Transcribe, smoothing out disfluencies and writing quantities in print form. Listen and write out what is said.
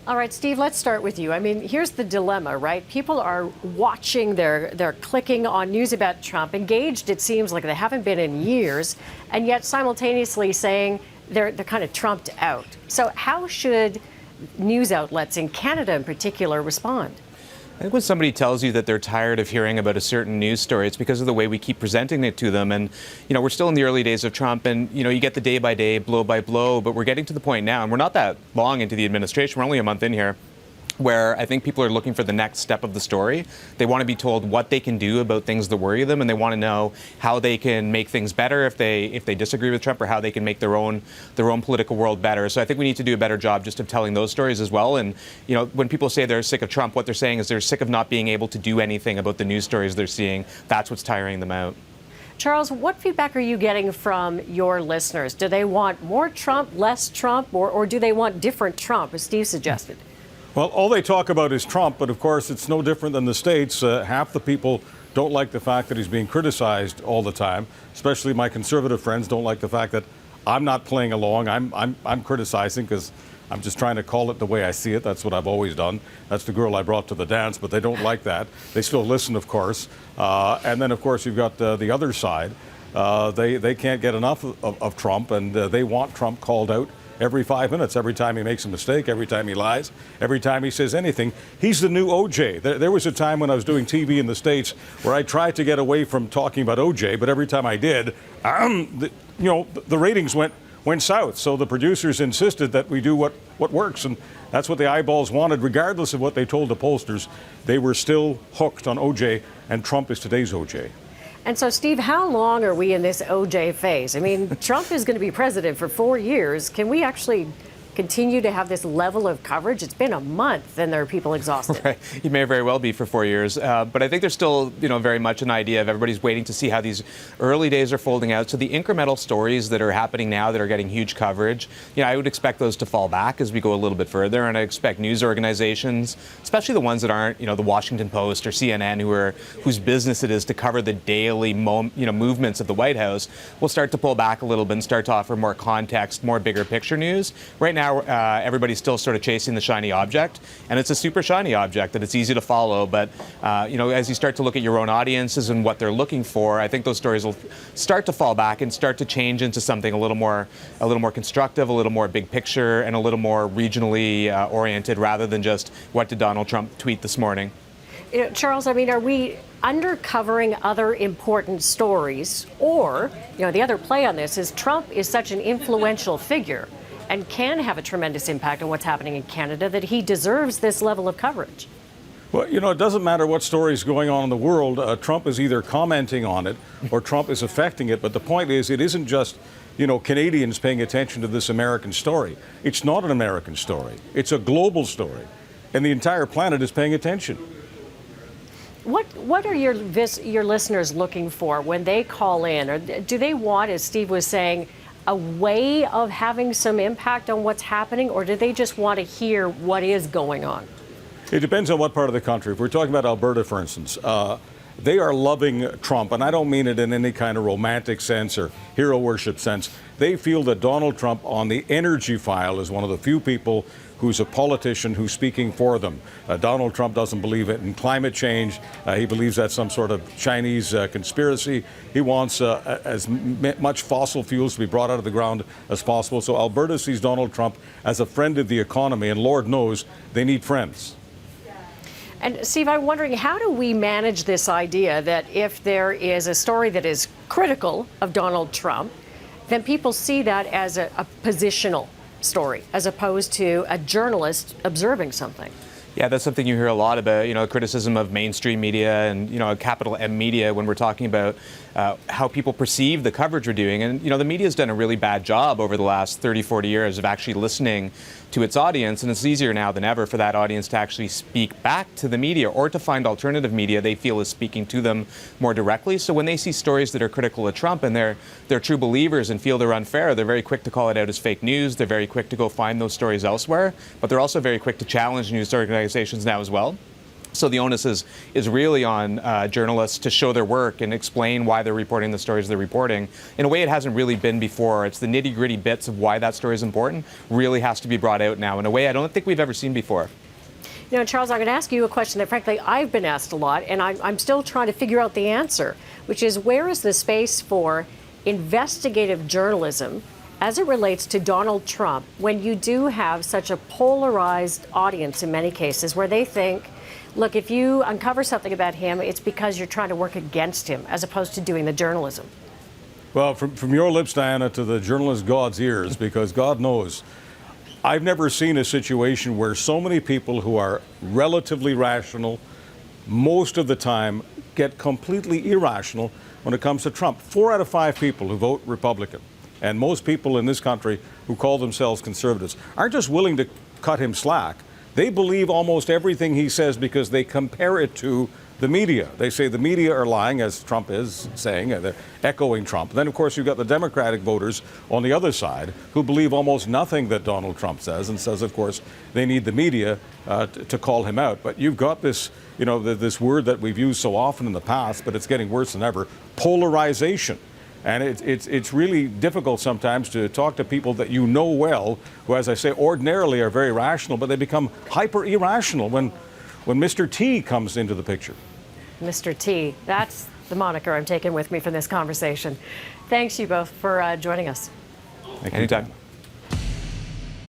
All right, Steve, let's start with you. I mean, here's the dilemma, right? People are watching, they're clicking on news about Trump, engaged, it seems like they haven't been in years, and yet simultaneously saying they're kind of Trumped out. So how should news outlets in Canada in particular respond? I think when somebody tells you that they're tired of hearing about a certain news story, it's because of the way we keep presenting it to them. And, we're still in the early days of Trump, and, you get the day by day, blow by blow, but we're getting to the point now, and we're not that long into the administration, we're only a month in here, where I think people are looking for the next step of the story. They want to be told what they can do about things that worry them, and they want to know how they can make things better if they disagree with Trump, or how they can make their own political world better. So I think we need to do a better job just of telling those stories as well. And when people say they're sick of Trump, what they're saying is they're sick of not being able to do anything about the news stories they're seeing. That's what's tiring them out. Charles, what feedback are you getting from your listeners? Do they want more Trump, less Trump, or do they want different Trump, as Steve suggested? Well, all they talk about is Trump, but of course it's no different than the States. Half the people don't like the fact that he's being criticized all the time, especially my conservative friends don't like the fact that I'm not playing along. I'm criticizing because I'm just trying to call it the way I see it. That's what I've always done. That's the girl I brought to the dance, but they don't like that. They still listen, of course. And then, of course, you've got the other side. They can't get enough of Trump, and they want Trump called out every 5 minutes, every time he makes a mistake, every time he lies, every time he says anything. He's the new OJ. There was a time when I was doing TV in the States where I tried to get away from talking about OJ, but every time I did, the ratings went south. So the producers insisted that we do what works, and that's what the eyeballs wanted. Regardless of what they told the pollsters, they were still hooked on OJ, and Trump is today's OJ. And so, Steve, how long are we in this OJ phase? I mean, Trump is going to be president for 4 years. Can we actually continue to have this level of coverage? It's been a month and there are people exhausted. Right. He may very well be for 4 years. But I think there's still, very much an idea of everybody's waiting to see how these early days are folding out. So the incremental stories that are happening now that are getting huge coverage, I would expect those to fall back as we go a little bit further. And I expect news organizations, especially the ones that aren't, the Washington Post or CNN, whose business it is to cover the daily, movements of the White House, will start to pull back a little bit and start to offer more context, more bigger picture news. Right now, everybody's still sort of chasing the shiny object, and it's a super shiny object that it's easy to follow. But as you start to look at your own audiences and what they're looking for, I think those stories will start to fall back and start to change into something a little more constructive, a little more big picture, and a little more regionally oriented, rather than just what did Donald Trump tweet this morning. Charles, I mean, are we undercovering other important stories? Or, the other play on this is Trump is such an influential figure and can have a tremendous impact on what's happening in Canada that he deserves this level of coverage. Well, it doesn't matter what story is going on in the world. Trump is either commenting on it or Trump is affecting it. But the point is, it isn't just, Canadians paying attention to this American story. It's not an American story. It's a global story. And the entire planet is paying attention. What are your listeners looking for when they call in? Or do they want, as Steve was saying, a way of having some impact on what's happening, or do they just want to hear what is going on? It depends on what part of the country. If we're talking about Alberta, for instance, they are loving Trump, and I don't mean it in any kind of romantic sense or hero worship sense. They feel that Donald Trump on the energy file is one of the few people who's a politician who's speaking for them. Donald Trump doesn't believe in climate change. He believes that's some sort of Chinese conspiracy. He wants as much fossil fuels to be brought out of the ground as possible. So Alberta sees Donald Trump as a friend of the economy, and Lord knows they need friends. And Steve, I'm wondering, how do we manage this idea that if there is a story that is critical of Donald Trump, then people see that as a positional story, as opposed to a journalist observing something? Yeah, that's something you hear a lot about, criticism of mainstream media and, capital M media when we're talking about how people perceive the coverage we're doing. And, the media's done a really bad job over the last 30, 40 years of actually listening to its audience. And it's easier now than ever for that audience to actually speak back to the media or to find alternative media they feel is speaking to them more directly. So when they see stories that are critical of Trump and they're true believers and feel they're unfair, they're very quick to call it out as fake news. They're very quick to go find those stories elsewhere. But they're also very quick to challenge news organizations now as well. So the onus is really on journalists to show their work and explain why they're reporting the stories they're reporting in a way it hasn't really been before. It's the nitty-gritty bits of why that story is important really has to be brought out now in a way I don't think we've ever seen before. You know, Charles, I'm going to ask you a question that, frankly, I've been asked a lot, and I'm still trying to figure out the answer, which is where is the space for investigative journalism as it relates to Donald Trump when you do have such a polarized audience in many cases where they think, look, if you uncover something about him, it's because you're trying to work against him as opposed to doing the journalism? Well, from your lips, Diana, to the journalist God's ears, because God knows, I've never seen a situation where so many people who are relatively rational most of the time get completely irrational when it comes to Trump. 4 out of 5 people who vote Republican, and most people in this country who call themselves conservatives, aren't just willing to cut him slack. They believe almost everything he says because they compare it to the media. They say the media are lying, as Trump is saying. They're echoing Trump. Then, of course, you've got the Democratic voters on the other side who believe almost nothing that Donald Trump says and says, of course, they need the media to call him out. But you've got this, you know, this word that we've used so often in the past, but it's getting worse than ever, polarization. And it's really difficult sometimes to talk to people that you know well, who, as I say, ordinarily are very rational, but they become hyper irrational when Mr. T comes into the picture. Mr. T, that's the moniker I'm taking with me from this conversation. Thanks you both for joining us. Thank you. Anytime.